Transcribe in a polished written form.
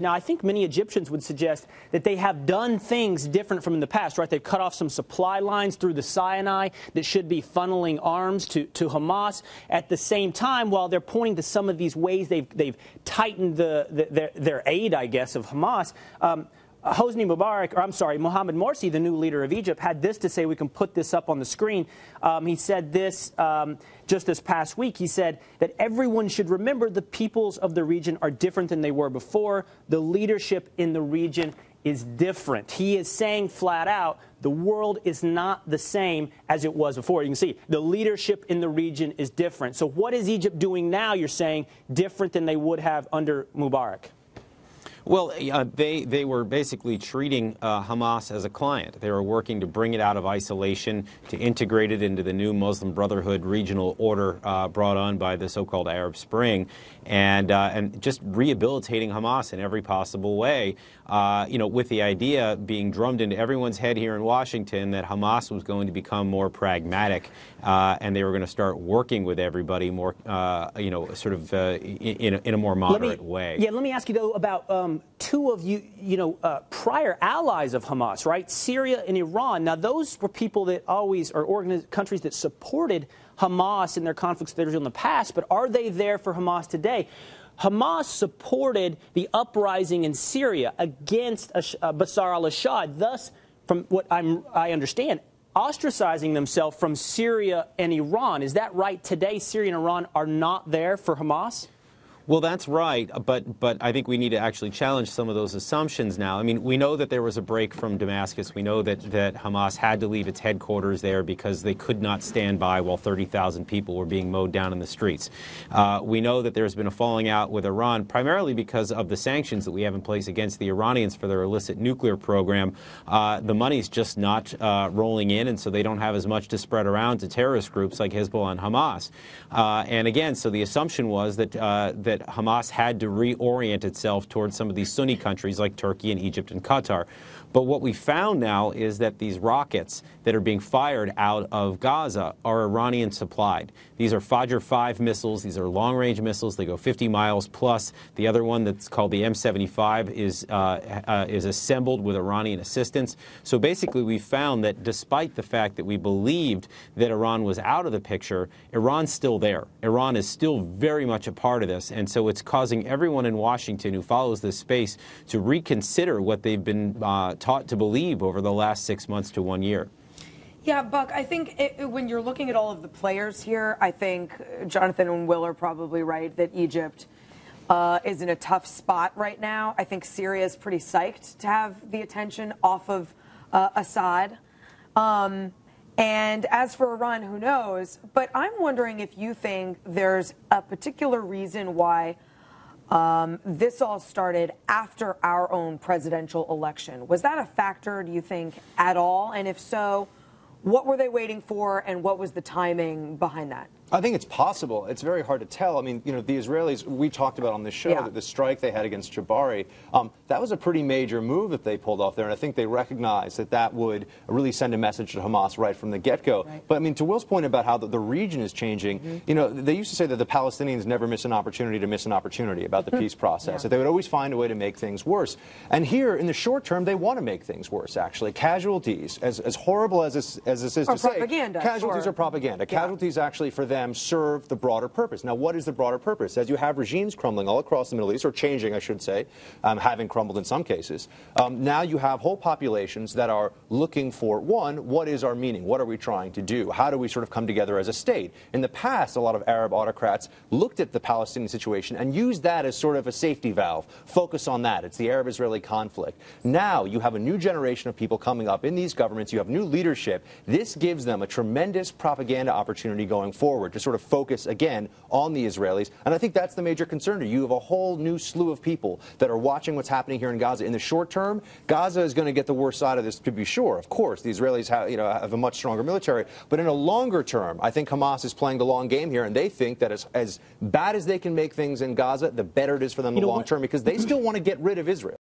Now, I think many Egyptians would suggest that they have done things different from in the past, right? They've cut off some supply lines through the Sinai that should be funneling arms to Hamas. At the same time, while they're pointing to some of these ways they've tightened their aid, I guess, of Hamas, Hosni Mubarak, or I'm sorry, Mohamed Morsi, the new leader of Egypt, had this to say. We can put this up on the screen. He said this just this past week. He said that everyone should remember the peoples of the region are different than they were before. The leadership in the region is different. He is saying flat out, the world is not the same as it was before. You can see the leadership in the region is different. So what is Egypt doing now, you're saying, different than they would have under Mubarak? Well, they were basically treating Hamas as a client. They were working to bring it out of isolation, to integrate it into the new Muslim Brotherhood regional order brought on by the so-called Arab Spring, and just rehabilitating Hamas in every possible way, with the idea being drummed into everyone's head here in Washington that Hamas was going to become more pragmatic, and they were going to start working with everybody more, in a more moderate way. Yeah, let me ask you, though, about two of prior allies of Hamas, right? Syria and Iran. Now, those were people that always are countries that supported Hamas in their conflicts with Israel in the past, but are they there for Hamas today? Hamas supported the uprising in Syria against Bashar al-Assad, thus, from what I understand, ostracizing themselves from Syria and Iran. Is that right? Today, Syria and Iran are not there for Hamas? Well, that's right, but I think we need to actually challenge some of those assumptions now. I mean, we know that there was a break from Damascus. We know that Hamas had to leave its headquarters there because they could not stand by while 30,000 people were being mowed down in the streets. We know that there's been a falling out with Iran, primarily because of the sanctions that we have in place against the Iranians for their illicit nuclear program. The money's just not rolling in, and so they don't have as much to spread around to terrorist groups like Hezbollah and Hamas. And again, so the assumption was that Hamas had to reorient itself towards some of these Sunni countries like Turkey and Egypt and Qatar. But what we found now is that these rockets that are being fired out of Gaza are Iranian supplied. These are Fajr 5 missiles. These are long-range missiles. They go 50 miles plus. The other one that's called the M75 is assembled with Iranian assistance. So basically we found that despite the fact that we believed that Iran was out of the picture, Iran's still there. Iran is still very much a part of this. And so it's causing everyone in Washington who follows this space to reconsider what they've been taught to believe over the last 6 months to 1 year. Yeah, Buck, I think when you're looking at all of the players here, I think Jonathan and Will are probably right that Egypt is in a tough spot right now. I think Syria is pretty psyched to have the attention off of Assad. And as for Iran, who knows? But I'm wondering if you think there's a particular reason why this all started after our own presidential election. Was that a factor, do you think, at all? And if so, what were they waiting for, and what was the timing behind that? I think it's possible. It's very hard to tell. I mean, the Israelis, we talked about on this show that the strike they had against Jabari, that was a pretty major move that they pulled off there, and I think they recognized that that would really send a message to Hamas right from the get-go. Right. But, I mean, to Will's point about how the region is changing, they used to say that the Palestinians never miss an opportunity to miss an opportunity about the peace process, that they would always find a way to make things worse. And here, in the short term, they want to make things worse, actually. Casualties, as horrible as this is to say, casualties are propaganda. Casualties actually, for them, serve the broader purpose. Now, what is the broader purpose? As you have regimes crumbling all across the Middle East, or changing, I should say, having crumbled in some cases, now you have whole populations that are looking for, one, what is our meaning? What are we trying to do? How do we sort of come together as a state? In the past, a lot of Arab autocrats looked at the Palestinian situation and used that as sort of a safety valve. Focus on that. It's the Arab-Israeli conflict. Now you have a new generation of people coming up in these governments. You have new leadership. This gives them a tremendous propaganda opportunity going forward to sort of focus, again, on the Israelis. And I think that's the major concern here. You have a whole new slew of people that are watching what's happening here in Gaza. In the short term, Gaza is going to get the worst side of this, to be sure. Of course, the Israelis have a much stronger military. But in a longer term, I think Hamas is playing the long game here, and they think that as bad as they can make things in Gaza, the better it is for them in the long term, because they still want to get rid of Israel.